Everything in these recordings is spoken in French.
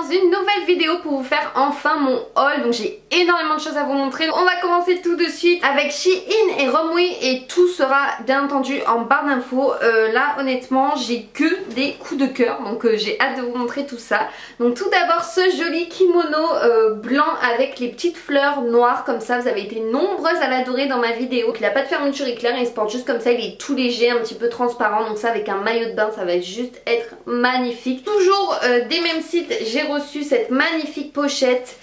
dans une nouvelle vidéo pour vous faire enfin mon haul. Donc j'ai énormément de choses à vous montrer. On va commencer tout de suite avec Shein et Romwe et tout sera bien entendu en barre d'infos. Là honnêtement j'ai que des coups de cœur, donc j'ai hâte de vous montrer tout ça. Donc tout d'abord ce joli kimono blanc avec les petites fleurs noires comme ça. Vous avez été nombreuses à l'adorer dans ma vidéo. Donc, il n'a pas de fermeture éclair, il se porte juste comme ça, il est tout léger, un petit peu transparent. Donc ça avec un maillot de bain ça va juste être magnifique. Toujours des mêmes sites, j'ai reçu cette magnifique pochette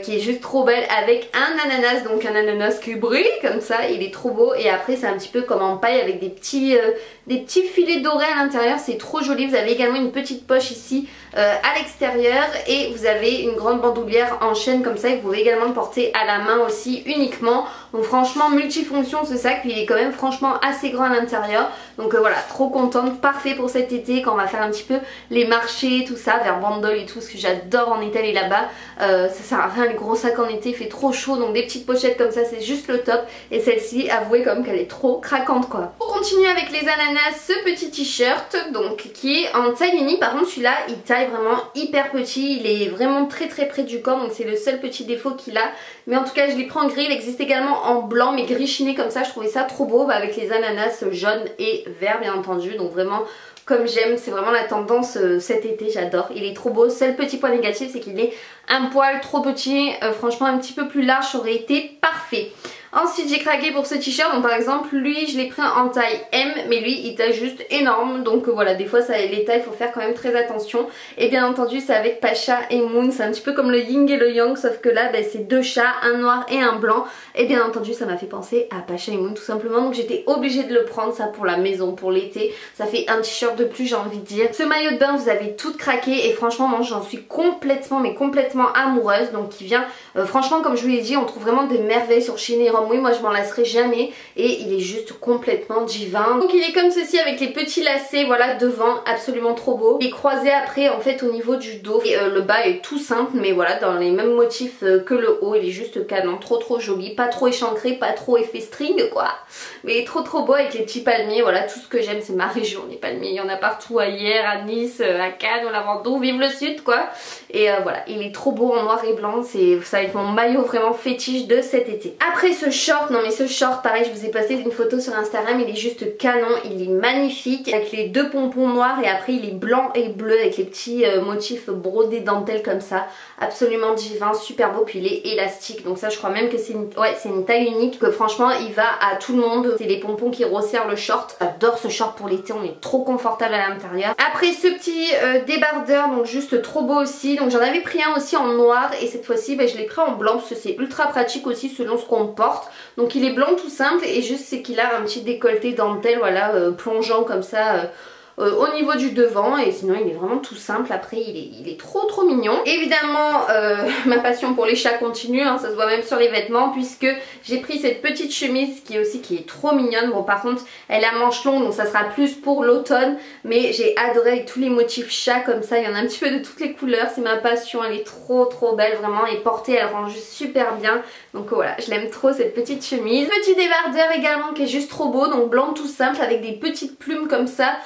qui est juste trop belle avec un ananas, donc un ananas qui brille comme ça, il est trop beau. Et après c'est un petit peu comme en paille avec des petits filets dorés à l'intérieur, c'est trop joli. Vous avez également une petite poche ici à l'extérieur et vous avez une grande bandoulière en chaîne comme ça. Vous pouvez également le porter à la main aussi uniquement. Donc franchement multifonction ce sac, puis il est quand même franchement assez grand à l'intérieur. Donc voilà, trop contente, parfait pour cet été quand on va faire un petit peu les marchés tout ça, vers Bandol et tout, ce que j'adore en Italie là-bas. Ça sert à rien les gros sacs en été, il fait trop chaud, donc des petites pochettes comme ça c'est juste le top. Et celle-ci, avouez comme qu'elle est trop craquante quoi. Pour continuer avec les ananas, ce petit t-shirt donc qui est en taille unique. Par contre celui-là il taille vraiment hyper petit, il est vraiment très près du corps, donc c'est le seul petit défaut qu'il a. Mais en tout cas je l'ai pris en gris, il existe également en blanc mais gris chiné comme ça, je trouvais ça trop beau avec les ananas jaunes et verts bien entendu. Donc vraiment comme j'aime, c'est vraiment la tendance cet été, j'adore. Il est trop beau. Seul petit point négatif c'est qu'il est un poil trop petit, franchement un petit peu plus large ça aurait été parfait. Ensuite j'ai craqué pour ce t-shirt, donc par exemple lui je l'ai pris en taille M mais lui il taille juste énorme, donc voilà des fois ça, les tailles il faut faire quand même très attention. Et bien entendu c'est avec Pasha et Moon, c'est un petit peu comme le yin et le yang sauf que là c'est deux chats, un noir et un blanc. Et bien entendu ça m'a fait penser à Pasha et Moon tout simplement, donc j'étais obligée de le prendre ça pour la maison, pour l'été. Ça fait un t-shirt de plus j'ai envie de dire. Ce maillot de bain vous avez tout craqué et franchement moi j'en suis complètement amoureuse, donc qui vient franchement comme je vous l'ai dit on trouve vraiment des merveilles sur Shein et Romwe. Moi je m'en lasserai jamais et il est juste complètement divin. Donc il est comme ceci avec les petits lacets voilà devant, absolument trop beau. Il est croisé après en fait au niveau du dos et le bas est tout simple mais voilà dans les mêmes motifs que le haut. Il est juste canon, trop joli, pas trop échancré, pas trop effet string quoi, mais trop beau avec les petits palmiers. Voilà tout ce que j'aime, c'est ma région les palmiers, il y en a partout à Hyères, à Nice, à Cannes, au Lavandou, vive le sud quoi. Et voilà il est trop beau en noir et blanc, ça va être mon maillot vraiment fétiche de cet été. Après ce short, non mais ce short pareil je vous ai passé une photo sur Instagram, il est juste canon, il est magnifique avec les deux pompons noirs et après il est blanc et bleu avec les petits motifs brodés dentelle comme ça, absolument divin, super beau. Puis il est élastique donc ça je crois même que c'est une taille unique, que franchement il va à tout le monde. C'est les pompons qui resserrent le short, j'adore ce short pour l'été, on est trop confortable à l'intérieur. Après ce petit débardeur donc juste trop beau aussi, donc j'en avais pris un aussi en noir et cette fois-ci je l'ai pris en blanc parce que c'est ultra pratique aussi selon ce qu'on porte. Donc il est blanc tout simple et juste c'est qu'il a un petit décolleté dentelle voilà plongeant comme ça au niveau du devant, et sinon il est vraiment tout simple. Après il est trop mignon. Évidemment ma passion pour les chats continue hein, ça se voit même sur les vêtements puisque j'ai pris cette petite chemise qui est trop mignonne. Bon par contre elle a manche longue donc ça sera plus pour l'automne, mais j'ai adoré avec tous les motifs chats comme ça, il y en a un petit peu de toutes les couleurs, c'est ma passion, elle est trop belle vraiment, et portée elle rend juste super bien. Donc voilà je l'aime trop cette petite chemise. Petit débardeur également qui est juste trop beau, donc blanc tout simple avec des petites plumes comme ça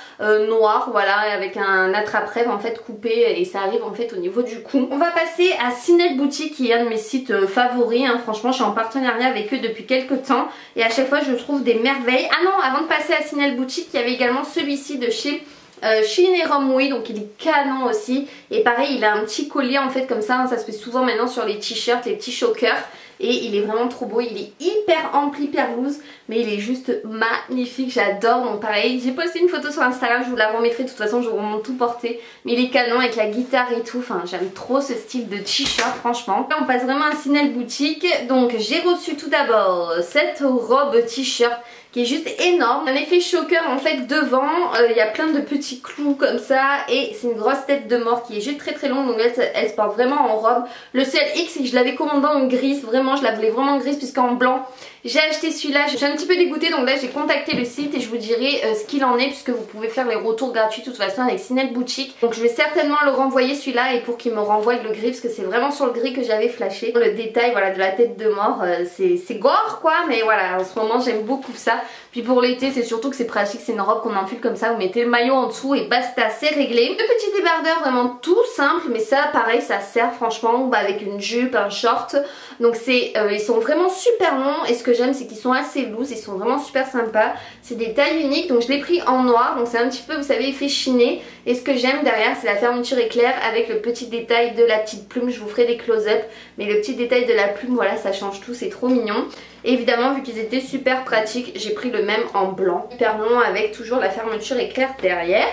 noir voilà, avec un attrape-rêve en fait coupé et ça arrive en fait au niveau du cou. On va passer à Sinel Boutique qui est un de mes sites favoris hein. Franchement je suis en partenariat avec eux depuis quelques temps et à chaque fois je trouve des merveilles. Ah non, avant de passer à Sinel Boutique il y avait également celui-ci de chez Shein et Romwe, donc il est canon aussi et pareil il a un petit collier en fait comme ça hein, ça se fait souvent maintenant sur les t-shirts, les petits chokers. Et il est vraiment trop beau, il est hyper ampli, hyper loose, mais il est juste magnifique, j'adore. Donc pareil, j'ai posté une photo sur Instagram, je vous la remettrai, de toute façon je vous remonte tout porté. Mais il est canon avec la guitare et tout, enfin j'aime trop ce style de t-shirt franchement. Là on passe vraiment à Sinel Boutique, donc j'ai reçu tout d'abord cette robe t-shirt qui est juste énorme. Un effet choker en fait devant, il y a plein de petits clous comme ça et c'est une grosse tête de mort qui est juste très longue, donc elle se porte vraiment en robe. Le seul X c'est que je l'avais commandé en grise, vraiment moment je la voulais vraiment grise puisqu'en blanc j'ai acheté celui-là. Je suis un petit peu dégoûtée, donc là j'ai contacté le site et je vous dirai ce qu'il en est, puisque vous pouvez faire les retours gratuits de toute façon avec Sinette Boutique. Donc je vais certainement le renvoyer celui-là, et pour qu'il me renvoie le gris, parce que c'est vraiment sur le gris que j'avais flashé. Le détail voilà de la tête de mort, c'est gore quoi, mais voilà, en ce moment j'aime beaucoup ça. Puis pour l'été c'est surtout que c'est pratique, c'est une robe qu'on enfile comme ça, vous mettez le maillot en dessous et basta, c'est réglé. Le petit débardeur vraiment tout simple, mais ça pareil ça sert franchement avec une jupe, un short. Donc c'est ils sont vraiment super longs, et ce que j'aime c'est qu'ils sont assez loose, ils sont vraiment super sympas. C'est des tailles uniques, donc je l'ai pris en noir, donc c'est un petit peu vous savez effet chiné. Et ce que j'aime derrière c'est la fermeture éclair avec le petit détail de la petite plume. Je vous ferai des close-up, mais le petit détail de la plume voilà ça change tout, c'est trop mignon. Et évidemment vu qu'ils étaient super pratiques, j'ai pris le même en blanc, hyper long avec toujours la fermeture éclair derrière.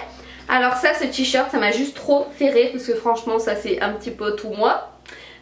Alors ça, ce t-shirt ça m'a juste trop fait rire, parce que franchement ça c'est un petit peu tout moi.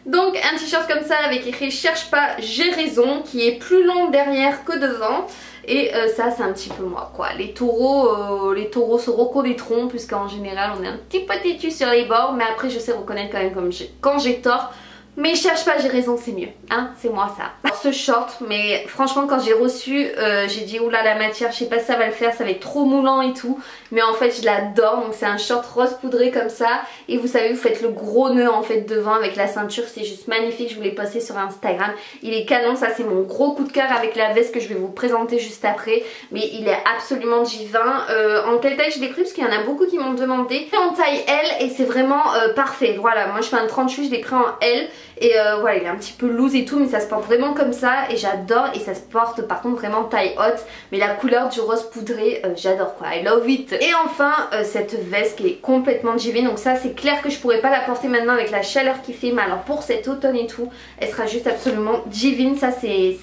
Donc un t-shirt comme ça avec écrit cherche pas j'ai raison, qui est plus long derrière que devant. Et ça c'est un petit peu moi quoi. Les taureaux se reconnaîtront, puisqu'en général on est un petit peu têtu sur les bords. Mais après je sais reconnaître quand même quand j'ai tort. Mais cherche pas j'ai raison, c'est mieux, hein, c'est moi ça. Alors ce short, mais franchement quand j'ai reçu, j'ai dit oula la matière, je sais pas si ça va le faire, ça va être trop moulant et tout. Mais en fait je l'adore, donc c'est un short rose poudré comme ça. Et vous savez vous faites le gros nœud en fait devant avec la ceinture, c'est juste magnifique, je vous l'ai posté sur Instagram. Il est canon, ça c'est mon gros coup de cœur avec la veste que je vais vous présenter juste après. Mais il est absolument divin. En quelle taille je l'ai pris, parce qu'il y en a beaucoup qui m'ont demandé. En taille L et c'est vraiment parfait, voilà, moi je fais un 38, je l'ai pris en L. Et voilà il est un petit peu loose et tout, mais ça se porte vraiment comme ça et j'adore. Et ça se porte par contre vraiment taille haute, mais la couleur du rose poudré j'adore quoi, I love it. Et enfin cette veste qui est complètement divine. Donc ça c'est clair que je pourrais pas la porter maintenant avec la chaleur qui fait, mais alors pour cet automne et tout elle sera juste absolument divine. Ça c'est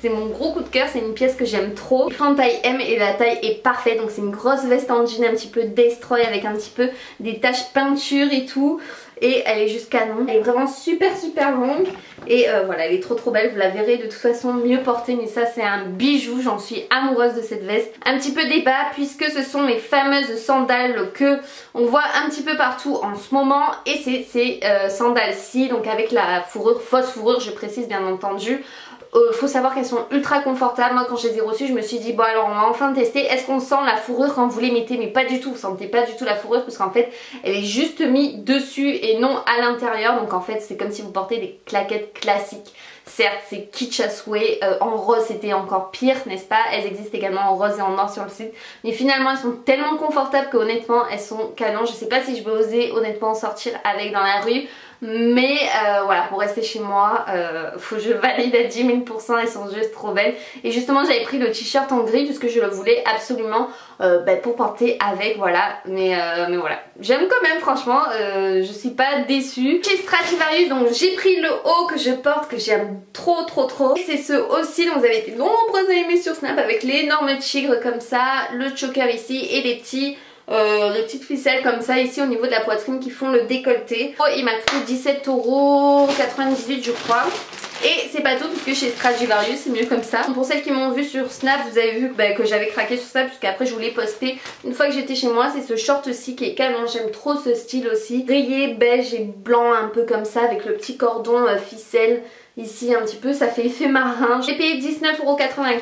mon gros coup de cœur, c'est une pièce que j'aime trop. Je prends en taille M et la taille est parfaite. Donc c'est une grosse veste en jean un petit peu destroy avec un petit peu des taches peinture et tout. Et elle est juste canon, elle est vraiment super longue. Et voilà elle est trop belle, vous la verrez de toute façon mieux portée. Mais ça c'est un bijou, j'en suis amoureuse de cette veste. Un petit peu débat puisque ce sont mes fameuses sandales que on voit un petit peu partout en ce moment. Et c'est ces sandales-ci, donc avec la fourrure, fausse fourrure je précise bien entendu. Faut savoir qu'elles sont ultra confortables. Moi quand je les ai reçues je me suis dit bon alors on va enfin tester. Est-ce qu'on sent la fourrure quand vous les mettez? Mais pas du tout, vous sentez pas du tout la fourrure, parce qu'en fait elle est juste mise dessus et non à l'intérieur. Donc en fait c'est comme si vous portez des claquettes classiques. Certes c'est kitsch à souhait, en rose c'était encore pire n'est-ce pas? Elles existent également en rose et en noir sur le site. Mais finalement elles sont tellement confortables que honnêtement elles sont canon. Je sais pas si je vais oser honnêtement sortir avec dans la rue. Mais voilà, pour rester chez moi, faut que je valide à 10 000 %, elles sont juste trop belles. Et justement j'avais pris le t-shirt en gris puisque je le voulais absolument pour porter avec, voilà. Mais voilà, j'aime quand même franchement, je suis pas déçue. Chez Stradivarius, donc j'ai pris le haut que je porte, que j'aime trop. Et c'est ce aussi, donc vous avez été nombreux à aimer sur Snap, avec l'énorme tigre comme ça, le choker ici et les petites ficelles comme ça ici au niveau de la poitrine qui font le décolleté. Il m'a coûté 17,98 € je crois. Et c'est pas tout, puisque chez Stradivarius c'est mieux comme ça. Pour celles qui m'ont vu sur Snap, vous avez vu que j'avais craqué sur ça, puisqu'après je voulais poster une fois que j'étais chez moi. C'est ce short aussi qui est canon, j'aime trop ce style aussi. Rayé, beige et blanc un peu comme ça, avec le petit cordon ficelle ici un petit peu, ça fait effet marin. J'ai payé 19,95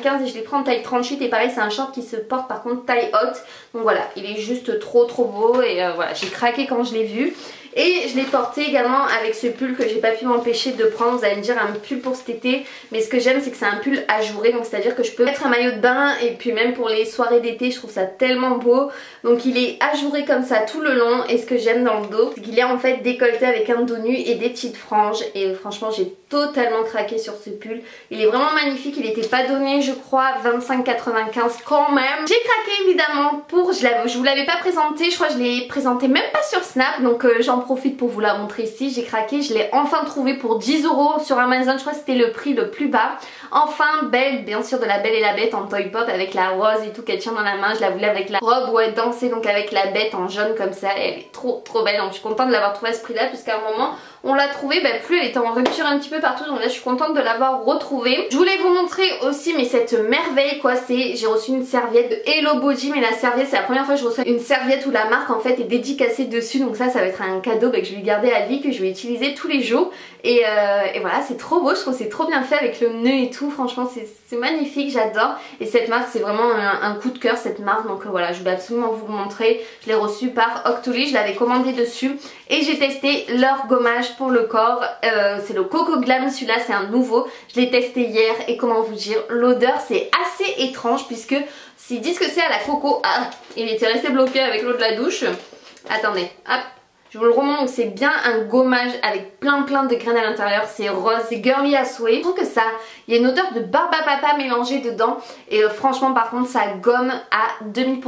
€ et je l'ai pris en taille 38. Et pareil c'est un short qui se porte par contre taille haute. Donc voilà, il est juste trop beau. Et voilà, j'ai craqué quand je l'ai vu. Et je l'ai porté également avec ce pull que j'ai pas pu m'empêcher de prendre. Vous allez me dire un pull pour cet été, mais ce que j'aime c'est que c'est un pull ajouré, donc c'est à dire que je peux mettre un maillot de bain. Et puis même pour les soirées d'été je trouve ça tellement beau. Donc il est ajouré comme ça tout le long. Et ce que j'aime dans le dos c'est qu'il est en fait décolleté avec un dos nu et des petites franges. Et franchement j'ai totalement craqué sur ce pull. Il est vraiment magnifique, il était pas donné je crois 25,95 quand même. J'ai craqué évidemment pour, je vous l'avais pas présenté, je crois que je l'ai présenté même pas sur Snap. Donc j'en profite pour vous la montrer ici. J'ai craqué, je l'ai enfin trouvé pour 10 € sur Amazon. Je crois que c'était le prix le plus bas. Enfin Belle, bien sûr de la Belle et la Bête en toy pop avec la rose et tout qu'elle tient dans la main. Je la voulais avec la robe où elle dansait, donc avec la bête en jaune comme ça. Elle est trop belle, donc je suis contente de l'avoir trouvée à ce prix là, puisqu'à un moment on l'a trouvée, plus elle était en rupture un petit peu partout, donc là je suis contente de l'avoir retrouvée. Je voulais vous montrer aussi mais cette merveille quoi, c'est j'ai reçu une serviette de Hello Body, mais la serviette c'est la première fois que je reçois une serviette où la marque en fait est dédicacée dessus, donc ça va être un cadeau que je vais lui garder à vie, que je vais utiliser tous les jours et voilà, c'est trop beau, je trouve c'est trop bien fait avec le nœud et tout, franchement c'est magnifique, j'adore. Et cette marque c'est vraiment un coup de cœur cette marque, donc voilà, je voulais absolument vous le montrer. Je l'ai reçu par Octoly, je l'avais commandé dessus et j'ai testé leur gommage pour le corps, c'est le Coco Glam, celui-là c'est un nouveau, je l'ai testé hier et comment vous dire, l'odeur c'est assez étrange puisque s'ils disent que c'est à la coco, ah, il était resté bloqué avec l'eau de la douche, attendez, hop, je vous le remonte, donc c'est bien un gommage avec plein de graines à l'intérieur, c'est rose, c'est girly à souhait. Je trouve que ça, il y a une odeur de barbe à papa mélangée dedans et franchement par contre ça gomme à 2000%.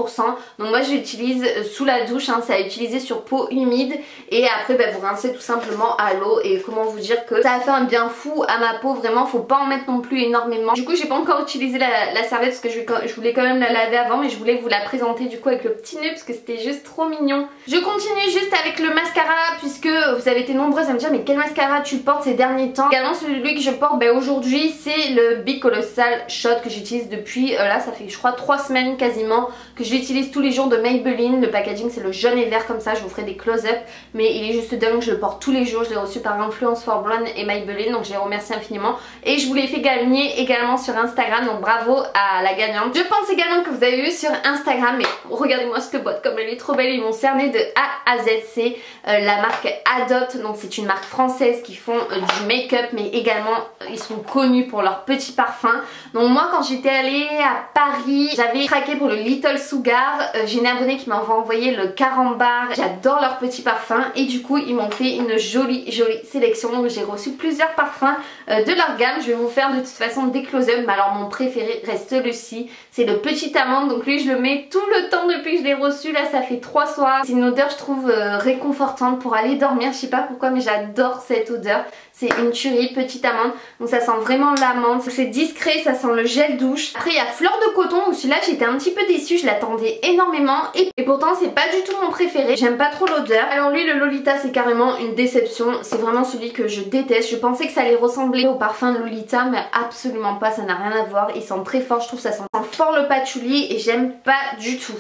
Donc moi je l'utilise sous la douche, hein, c'est à utiliser sur peau humide et après vous rincez tout simplement à l'eau et comment vous dire que ça a fait un bien fou à ma peau, vraiment faut pas en mettre non plus énormément. Du coup j'ai pas encore utilisé la serviette parce que je voulais quand même la laver avant, mais je voulais vous la présenter du coup avec le petit nœud parce que c'était juste trop mignon. Je continue juste avec le mascara puisque vous avez été nombreuses à me dire mais quel mascara tu portes ces derniers temps. Également celui que je porte aujourd'hui c'est le Big Colossal Shot que j'utilise depuis là ça fait je crois 3 semaines quasiment que je l'utilise tous les jours de Maybelline. Le packaging c'est le jaune et vert comme ça, je vous ferai des close-up mais il est juste dingue, je le porte tous les jours, je l'ai reçu par Influence for Blonde et Maybelline donc je les remercie infiniment et je vous l'ai fait gagner également sur Instagram, donc bravo à la gagnante. Je pense également que vous avez eu sur Instagram, mais regardez-moi cette boîte comme elle est trop belle, ils m'ont cerné de A à Z, c'est la marque Adopt, donc c'est une marque française qui font du make-up mais également ils sont connus pour leurs petits parfums. Donc moi quand j'étais allée à Paris j'avais craqué pour le Little Sugar, j'ai une abonnée qui m'a envoyé le Carambar, j'adore leurs petits parfums et du coup ils m'ont fait une jolie sélection, donc j'ai reçu plusieurs parfums de leur gamme. Je vais vous faire de toute façon des close-up, mais alors mon préféré reste celui-ci, c'est le Petit Amande, donc lui je le mets tout le temps depuis que je l'ai reçu, là ça fait 3 soirs. C'est une odeur je trouve réconfortante pour aller dormir, je sais pas pourquoi mais j'adore cette odeur. C'est une tuerie, Petite Amande, donc ça sent vraiment l'amande, c'est discret, ça sent le gel douche. Après il y a Fleur de Coton, où celui-là j'étais un petit peu déçue, je l'attendais énormément et pourtant c'est pas du tout mon préféré, j'aime pas trop l'odeur. Alors lui le Lolita c'est carrément une déception, c'est vraiment celui que je déteste, je pensais que ça allait ressembler au parfum de Lolita mais absolument pas, ça n'a rien à voir, il sent très fort, je trouve ça sent fort le patchouli et j'aime pas du tout.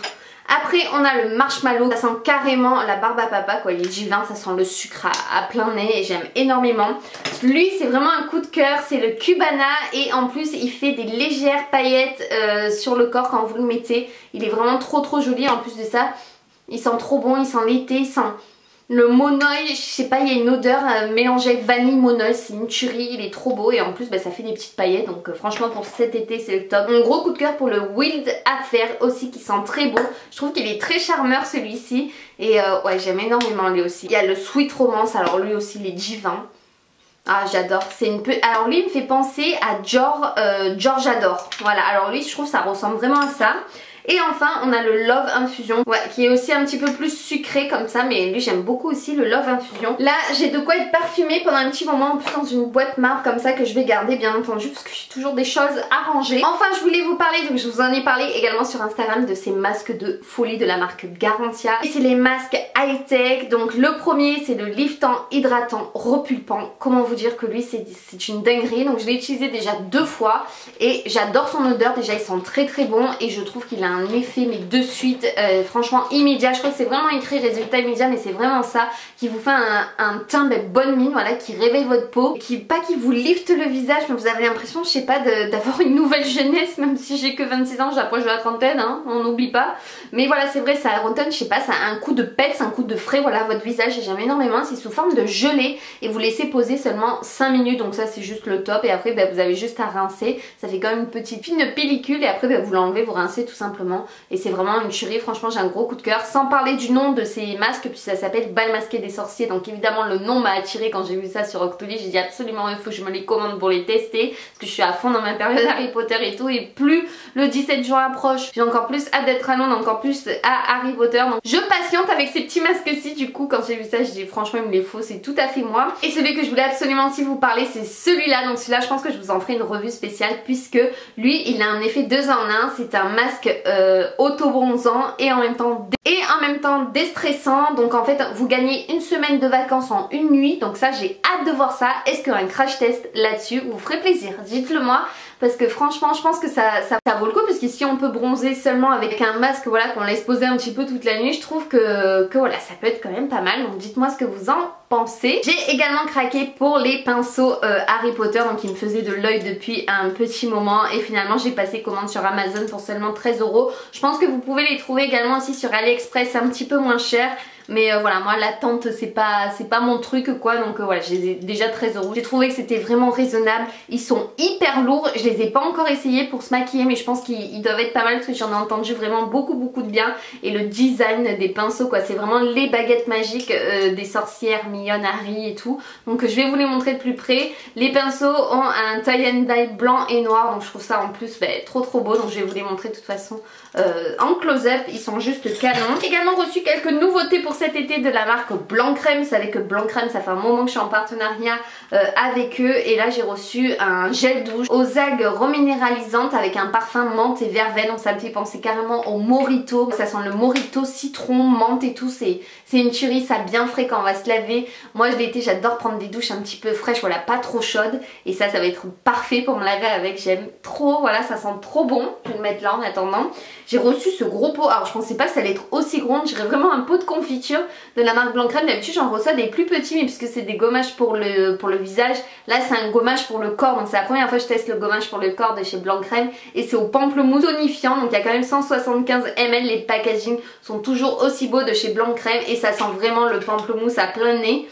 Après on a le marshmallow, ça sent carrément la barbe à papa quoi, il est divin, ça sent le sucre à plein nez et j'aime énormément. Lui c'est vraiment un coup de cœur, c'est le Cubana et en plus il fait des légères paillettes sur le corps quand vous le mettez. Il est vraiment trop joli, en plus de ça il sent trop bon, il sent l'été, il sent le monoeil, je sais pas, il y a une odeur mélangée vanille monoeil, c'est une tuerie, il est trop beau et en plus ça fait des petites paillettes, donc franchement pour cet été c'est le top. Mon gros coup de cœur pour le Wild Affair aussi qui sent très beau, je trouve qu'il est très charmeur celui-ci et ouais j'aime énormément lui aussi. Il y a le Sweet Romance, alors lui aussi il est divin. Ah j'adore, c'est une peu... Alors lui il me fait penser à George Adore, voilà, alors lui je trouve ça ressemble vraiment à ça. Et enfin on a le Love Infusion, ouais, qui est aussi un petit peu plus sucré comme ça, mais lui j'aime beaucoup aussi le Love Infusion. Là j'ai de quoi être parfumée pendant un petit moment, en plus dans une boîte marbre comme ça que je vais garder bien entendu parce que j'ai toujours des choses à ranger. Enfin je voulais vous parler, donc je vous en ai parlé également sur Instagram, de ces masques de folie de la marque Garantia. Et c'est les masques high tech, donc le premier c'est le liftant, hydratant, repulpant. Comment vous dire que lui c'est une dinguerie, donc je l'ai utilisé déjà 2 fois et j'adore son odeur, déjà il sent très bon et je trouve qu'il a un effet mais de suite franchement immédiat. Je crois que c'est vraiment écrit résultat immédiat mais c'est vraiment ça qui vous fait un teint bonne mine, voilà, qui réveille votre peau, pas qui vous lifte le visage mais vous avez l'impression je sais pas d'avoir une nouvelle jeunesse, même si j'ai que 26 ans, j'approche de la trentaine hein, on n'oublie pas, mais voilà c'est vrai ça retonne, je sais pas, ça a un coup de peps, un coup de frais, voilà votre visage et j'aime énormément. C'est sous forme de gelée et vous laissez poser seulement 5 minutes, donc ça c'est juste le top et après vous avez juste à rincer, ça fait quand même une petite fine pellicule et après vous l'enlevez, vous rincez tout simplement et c'est vraiment une tuerie, franchement j'ai un gros coup de cœur. Sans parler du nom de ces masques puis ça s'appelle Bal masqué des sorciers, donc évidemment le nom m'a attiré quand j'ai vu ça sur Octoly, j'ai dit absolument il faut que je me les commande pour les tester parce que je suis à fond dans ma période Harry Potter et tout, et plus le 17 juin approche j'ai encore plus hâte d'être à Londres, encore plus à Harry Potter, donc je patiente avec ces petits masques-ci. Du coup quand j'ai vu ça j'ai dit franchement il me les faut, c'est tout à fait moi. Et celui que je voulais absolument aussi vous parler c'est celui-là, donc celui-là je pense que je vous en ferai une revue spéciale puisque lui il a un effet 2 en 1, c'est un masque auto-bronzant et en même temps déstressant. Donc en fait vous gagnez une semaine de vacances en une nuit, donc ça j'ai hâte de voir ça. Est-ce qu'il y aura un crash test là-dessus vous ferait plaisir? Dites-le moi. Parce que franchement je pense que ça vaut le coup, parce que si on peut bronzer seulement avec un masque, voilà, qu'on laisse poser un petit peu toute la nuit, je trouve que voilà, ça peut être quand même pas mal. Donc dites-moi ce que vous en pensez. J'ai également craqué pour les pinceaux Harry Potter, donc ils me faisaient de l'œil depuis un petit moment et finalement j'ai passé commande sur Amazon pour seulement 13 €. Je pense que vous pouvez les trouver également aussi sur AliExpress un petit peu moins cher. Mais voilà, moi la tente c'est pas mon truc quoi, donc voilà, j'ai déjà 13 €. J'ai trouvé que c'était vraiment raisonnable. Ils sont hyper lourds, je les ai pas encore essayés pour se maquiller, mais je pense qu'ils doivent être pas mal parce que j'en ai entendu vraiment beaucoup de bien. Et le design des pinceaux quoi, c'est vraiment les baguettes magiques des sorcières mignonnes Harry et tout. Donc je vais vous les montrer de plus près. Les pinceaux ont un tie and dye blanc et noir, donc je trouve ça en plus trop beau, donc je vais vous les montrer de toute façon en close-up. Ils sont juste canons. J'ai également reçu quelques nouveautés pour cet été de la marque Blanc Crème. Vous savez que Blanc Crème ça fait un moment que je suis en partenariat avec eux, et là j'ai reçu un gel douche aux algues reminéralisantes avec un parfum menthe et verveine, donc ça me fait penser carrément au mojito. Ça sent le mojito, citron, menthe et tout, c'est une tuerie, ça bien frais quand on va se laver. Moi l'été j'adore prendre des douches un petit peu fraîches, voilà, pas trop chaudes, et ça va être parfait pour me laver avec, j'aime trop, voilà, ça sent trop bon. Je vais le mettre là en attendant. J'ai reçu ce gros pot, alors je pensais pas que ça allait être aussi gros, je dirais vraiment un pot de confiture de la marque Blanc Crème. D'habitude j'en reçois des plus petits, mais puisque c'est des gommages pour le visage, là c'est un gommage pour le corps, donc c'est la première fois que je teste le gommage pour le corps de chez Blanc Crème, et c'est au pamplemousse tonifiant, donc il y a quand même 175 ml, les packaging sont toujours aussi beaux de chez Blanc Crème, et ça sent vraiment le pamplemousse à plein nez.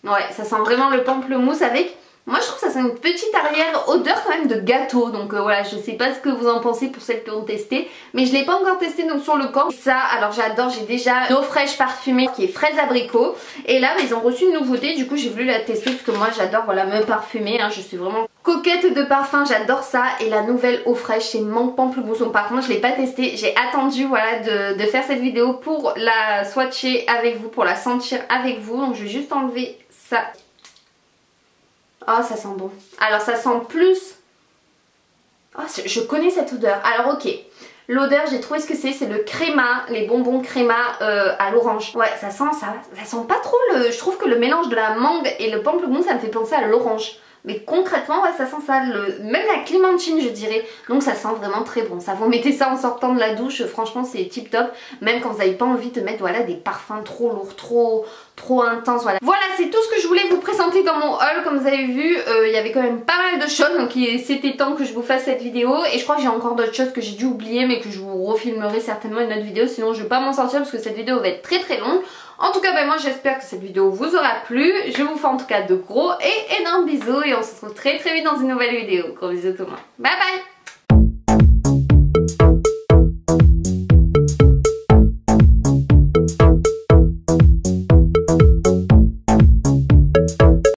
Ouais, ça sent vraiment le pamplemousse avec... Moi je trouve que ça sent une petite arrière odeur quand même de gâteau, donc voilà, je sais pas ce que vous en pensez pour celles qui ont testé, mais je l'ai pas encore testé donc sur le corps. Ça, alors j'adore, j'ai déjà une eau fraîche parfumée qui est fraise abricot, et là ils ont reçu une nouveauté, du coup j'ai voulu la tester parce que moi j'adore, voilà, me parfumer, hein, je suis vraiment coquette de parfum, j'adore ça. Et la nouvelle eau fraîche c'est menthe pamplemousse, donc par contre je l'ai pas testée, j'ai attendu voilà de faire cette vidéo pour la swatcher avec vous, pour la sentir avec vous, donc je vais juste enlever ça. Oh ça sent bon. Alors ça sent plus... Oh, je connais cette odeur. Alors ok, l'odeur j'ai trouvé ce que c'est le créma, les bonbons créma à l'orange. Ouais ça sent ça sent pas trop le... Je trouve que le mélange de la mangue et le pamplemousse ça me fait penser à l'orange. Mais concrètement ouais ça sent ça, même la clémentine je dirais. Donc ça sent vraiment très bon. Ça, vous mettez ça en sortant de la douche, franchement c'est tip top. Même quand vous n'avez pas envie de mettre voilà, des parfums trop lourds, trop intenses. Voilà, voilà c'est tout ce que je voulais vous présenter dans mon haul. Comme vous avez vu il y avait quand même pas mal de choses, donc c'était temps que je vous fasse cette vidéo. Et je crois que j'ai encore d'autres choses que j'ai dû oublier, mais que je vous refilmerai certainement une autre vidéo, sinon je vais pas m'en sortir parce que cette vidéo va être très longue. En tout cas moi j'espère que cette vidéo vous aura plu. Je vous fais en tout cas de gros et énormes bisous, et on se retrouve très vite dans une nouvelle vidéo. Gros bisous tout le monde, bye bye.